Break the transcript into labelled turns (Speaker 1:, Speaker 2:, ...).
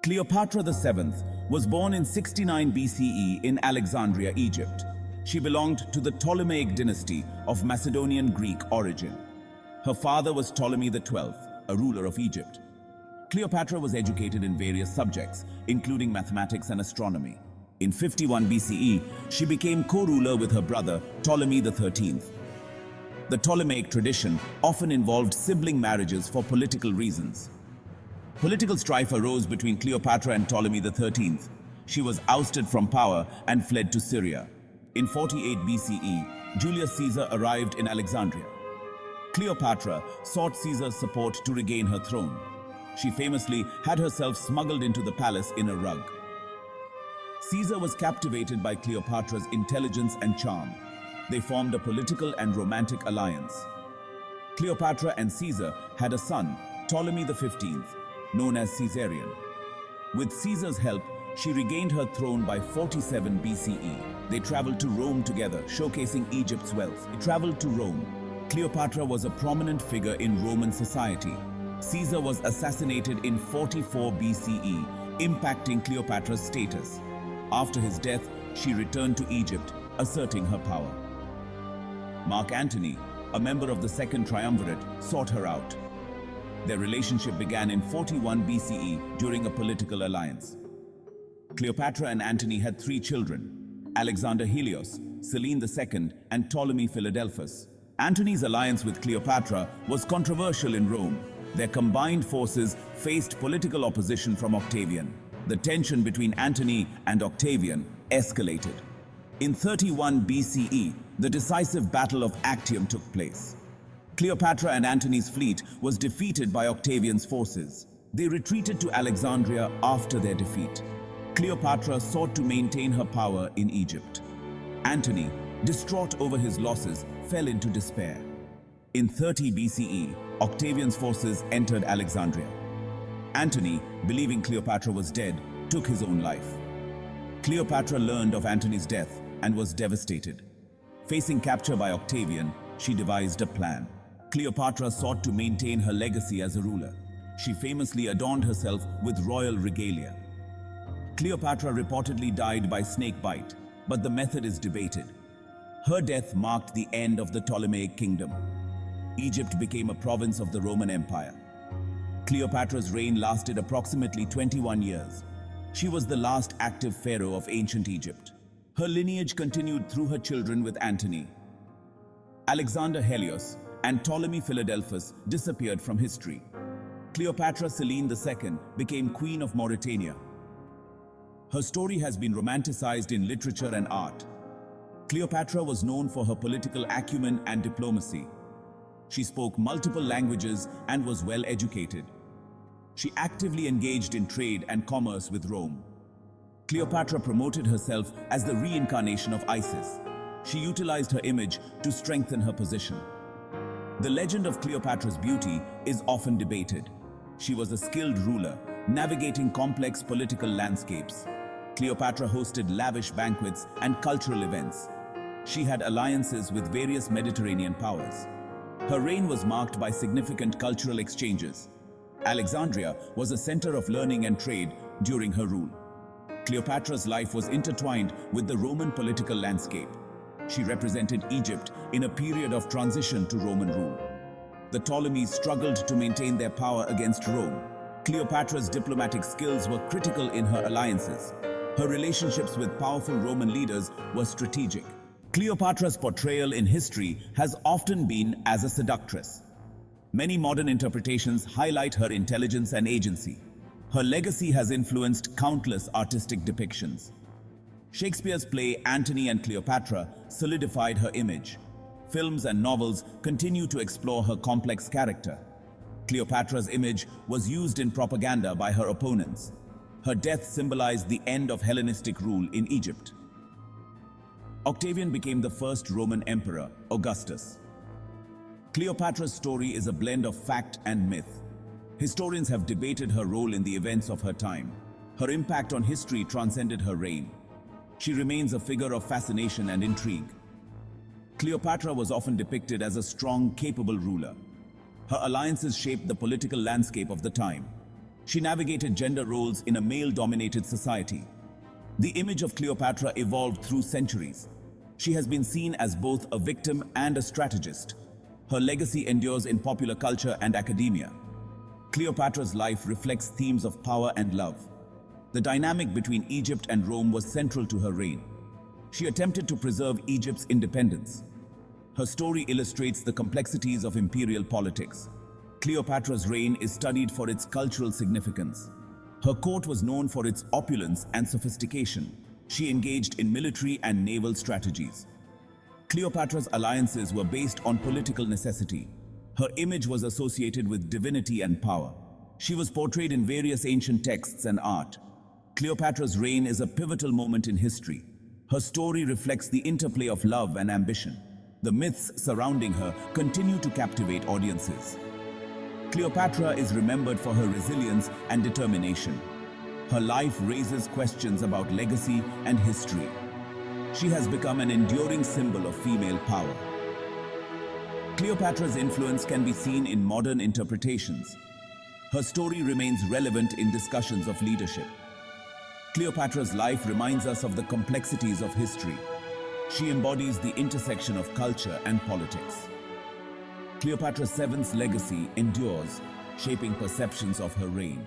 Speaker 1: Cleopatra VII was born in 69 BCE in Alexandria, Egypt. She belonged to the Ptolemaic dynasty of Macedonian Greek origin. Her father was Ptolemy XII, a ruler of Egypt. Cleopatra was educated in various subjects, including mathematics and astronomy. In 51 BCE, she became co-ruler with her brother, Ptolemy XIII. The Ptolemaic tradition often involved sibling marriages for political reasons. Political strife arose between Cleopatra and Ptolemy XIII. She was ousted from power and fled to Syria. In 48 BCE, Julius Caesar arrived in Alexandria. Cleopatra sought Caesar's support to regain her throne. She famously had herself smuggled into the palace in a rug. Caesar was captivated by Cleopatra's intelligence and charm. They formed a political and romantic alliance. Cleopatra and Caesar had a son, Ptolemy XV, known as Caesarion. With Caesar's help, she regained her throne by 47 BCE. They traveled to Rome together, showcasing Egypt's wealth. They traveled to Rome. Cleopatra was a prominent figure in Roman society. Caesar was assassinated in 44 BCE, impacting Cleopatra's status. After his death, she returned to Egypt, asserting her power. Mark Antony, a member of the Second Triumvirate, sought her out. Their relationship began in 41 BCE during a political alliance. Cleopatra and Antony had 3 children: Alexander Helios, Selene II, and Ptolemy Philadelphus. Antony's alliance with Cleopatra was controversial in Rome. Their combined forces faced political opposition from Octavian. The tension between Antony and Octavian escalated. In 31 BCE, the decisive Battle of Actium took place. Cleopatra and Antony's fleet was defeated by Octavian's forces. They retreated to Alexandria after their defeat. Cleopatra sought to maintain her power in Egypt. Antony, distraught over his losses, fell into despair. In 30 BCE, Octavian's forces entered Alexandria. Antony, believing Cleopatra was dead, took his own life. Cleopatra learned of Antony's death and was devastated. Facing capture by Octavian, she devised a plan. Cleopatra sought to maintain her legacy as a ruler. She famously adorned herself with royal regalia. Cleopatra reportedly died by snake bite, but the method is debated. Her death marked the end of the Ptolemaic kingdom. Egypt became a province of the Roman Empire. Cleopatra's reign lasted approximately 21 years. She was the last active pharaoh of ancient Egypt. Her lineage continued through her children with Antony. Alexander Helios and Ptolemy Philadelphus disappeared from history. Cleopatra Selene II became Queen of Mauritania. Her story has been romanticized in literature and art. Cleopatra was known for her political acumen and diplomacy. She spoke multiple languages and was well educated. She actively engaged in trade and commerce with Rome. Cleopatra promoted herself as the reincarnation of Isis. She utilized her image to strengthen her position. The legend of Cleopatra's beauty is often debated. She was a skilled ruler, navigating complex political landscapes. Cleopatra hosted lavish banquets and cultural events. She had alliances with various Mediterranean powers. Her reign was marked by significant cultural exchanges. Alexandria was a center of learning and trade during her rule. Cleopatra's life was intertwined with the Roman political landscape. She represented Egypt in a period of transition to Roman rule. The Ptolemies struggled to maintain their power against Rome. Cleopatra's diplomatic skills were critical in her alliances. Her relationships with powerful Roman leaders were strategic. Cleopatra's portrayal in history has often been as a seductress. Many modern interpretations highlight her intelligence and agency. Her legacy has influenced countless artistic depictions. Shakespeare's play Antony and Cleopatra solidified her image. Films and novels continue to explore her complex character. Cleopatra's image was used in propaganda by her opponents. Her death symbolized the end of Hellenistic rule in Egypt. Octavian became the first Roman emperor, Augustus. Cleopatra's story is a blend of fact and myth. Historians have debated her role in the events of her time. Her impact on history transcended her reign. She remains a figure of fascination and intrigue. Cleopatra was often depicted as a strong, capable ruler. Her alliances shaped the political landscape of the time. She navigated gender roles in a male-dominated society. The image of Cleopatra evolved through centuries. She has been seen as both a victim and a strategist. Her legacy endures in popular culture and academia. Cleopatra's life reflects themes of power and love. The dynamic between Egypt and Rome was central to her reign. She attempted to preserve Egypt's independence. Her story illustrates the complexities of imperial politics. Cleopatra's reign is studied for its cultural significance. Her court was known for its opulence and sophistication. She engaged in military and naval strategies. Cleopatra's alliances were based on political necessity. Her image was associated with divinity and power. She was portrayed in various ancient texts and art. Cleopatra's reign is a pivotal moment in history. Her story reflects the interplay of love and ambition. The myths surrounding her continue to captivate audiences. Cleopatra is remembered for her resilience and determination. Her life raises questions about legacy and history. She has become an enduring symbol of female power. Cleopatra's influence can be seen in modern interpretations. Her story remains relevant in discussions of leadership. Cleopatra's life reminds us of the complexities of history. She embodies the intersection of culture and politics. Cleopatra VII's legacy endures, shaping perceptions of her reign.